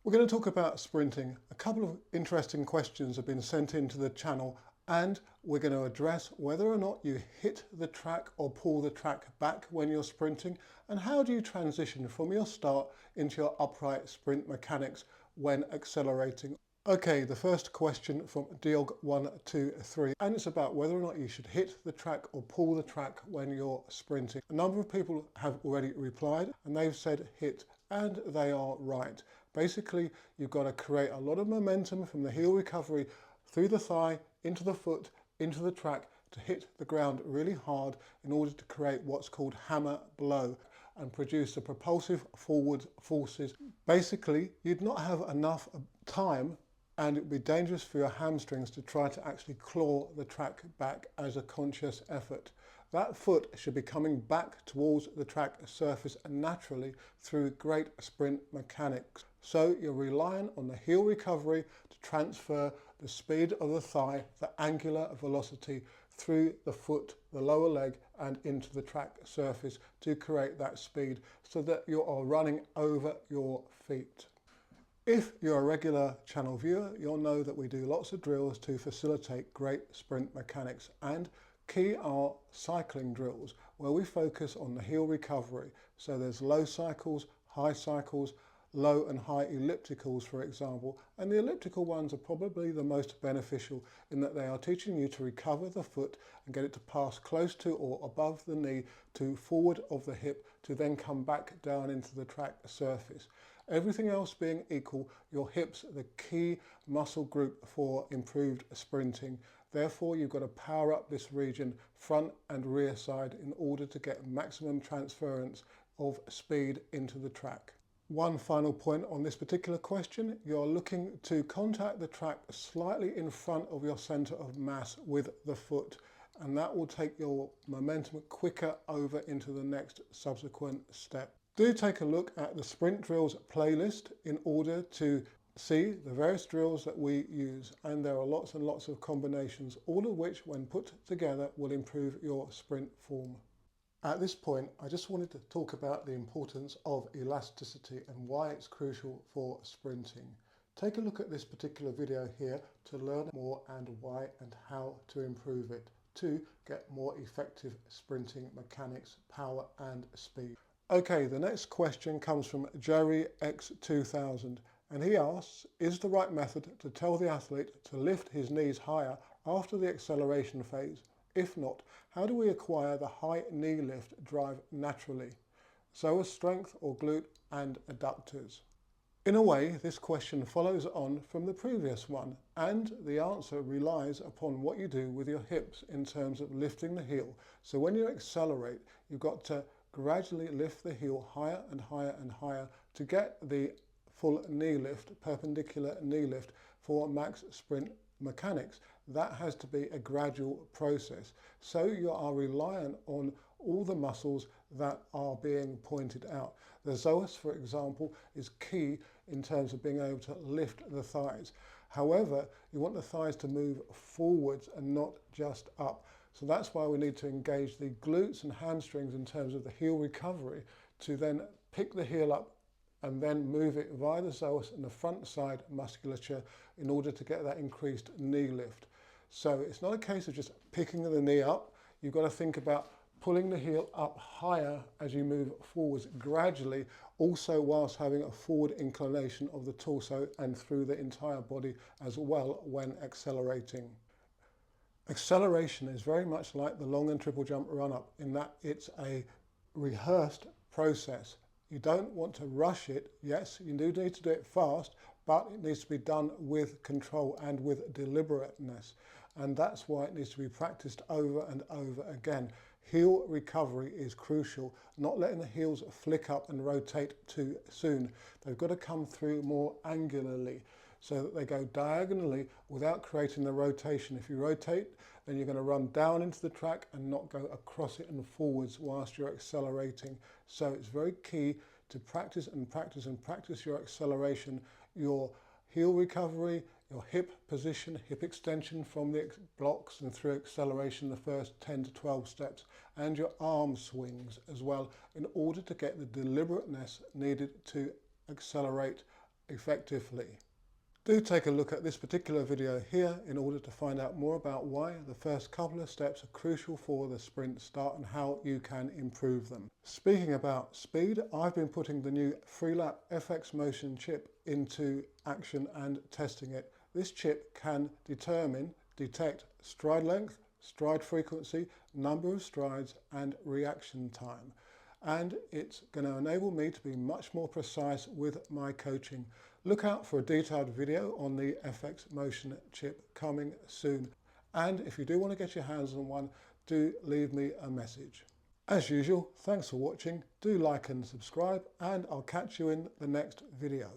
We're going to talk about sprinting. A couple of interesting questions have been sent into the channel, and we're going to address whether or not you hit the track or pull the track back when you're sprinting, and how do you transition from your start into your upright sprint mechanics when accelerating. Okay, the first question from Diog123, and it's about whether or not you should hit the track or pull the track when you're sprinting. A number of people have already replied and they've said hit, and they are right. Basically, you've got to create a lot of momentum from the heel recovery through the thigh, into the foot, into the track to hit the ground really hard in order to create what's called hammer blow and produce the propulsive forward forces. Basically, you'd not have enough time and it would be dangerous for your hamstrings to try to actually claw the track back as a conscious effort. That foot should be coming back towards the track surface naturally through great sprint mechanics. So you're relying on the heel recovery to transfer the speed of the thigh, the angular velocity, through the foot, the lower leg, and into the track surface to create that speed so that you are running over your feet. If you're a regular channel viewer, you'll know that we do lots of drills to facilitate great sprint mechanics, and key are cycling drills where we focus on the heel recovery. So there's low cycles, high cycles, low and high ellipticals, for example, and the elliptical ones are probably the most beneficial in that they are teaching you to recover the foot and get it to pass close to or above the knee to forward of the hip to then come back down into the track surface. Everything else being equal, your hips are the key muscle group for improved sprinting. Therefore, you've got to power up this region front and rear side in order to get maximum transference of speed into the track. One final point on this particular question, you're looking to contact the track slightly in front of your center of mass with the foot, and that will take your momentum quicker over into the next subsequent step. Do take a look at the sprint drills playlist in order to see the various drills that we use, and there are lots and lots of combinations, all of which when put together will improve your sprint form. At this point, I just wanted to talk about the importance of elasticity and why it's crucial for sprinting. Take a look at this particular video here to learn more and why and how to improve it to get more effective sprinting mechanics, power and speed. Okay, the next question comes from Jerry X2000, and he asks, is the right method to tell the athlete to lift his knees higher after the acceleration phase? If not, how do we acquire the high knee lift drive naturally? Psoas strength or glute and adductors? In a way, this question follows on from the previous one, and the answer relies upon what you do with your hips in terms of lifting the heel. So when you accelerate, you've got to gradually lift the heel higher and higher and higher to get the full knee lift, perpendicular knee lift for max sprint mechanics. That has to be a gradual process. So you are reliant on all the muscles that are being pointed out. The psoas, for example, is key in terms of being able to lift the thighs. However, you want the thighs to move forwards and not just up. So that's why we need to engage the glutes and hamstrings in terms of the heel recovery to then pick the heel up and then move it via the psoas and the front side musculature in order to get that increased knee lift. So it's not a case of just picking the knee up. You've got to think about pulling the heel up higher as you move forwards gradually, also whilst having a forward inclination of the torso and through the entire body as well when accelerating. Acceleration is very much like the long and triple jump run up in that it's a rehearsed process. You don't want to rush it. Yes, you do need to do it fast, but it needs to be done with control and with deliberateness. And that's why it needs to be practiced over and over again. Heel recovery is crucial, not letting the heels flick up and rotate too soon. They've got to come through more angularly so that they go diagonally without creating the rotation. If you rotate, then you're going to run down into the track and not go across it and forwards whilst you're accelerating. So it's very key to practice and practice and practice your acceleration, your heel recovery, your hip position, hip extension from the blocks and through acceleration the first 10 to 12 steps, and your arm swings as well in order to get the deliberateness needed to accelerate effectively. Do take a look at this particular video here in order to find out more about why the first couple of steps are crucial for the sprint start and how you can improve them. Speaking about speed, I've been putting the new Freelap FX Motion chip into action and testing it. This chip can detect stride length, stride frequency, number of strides and reaction time. And it's going to enable me to be much more precise with my coaching. Look out for a detailed video on the FX Motion chip coming soon. And if you do want to get your hands on one, do leave me a message. As usual, thanks for watching. Do like and subscribe, and I'll catch you in the next video.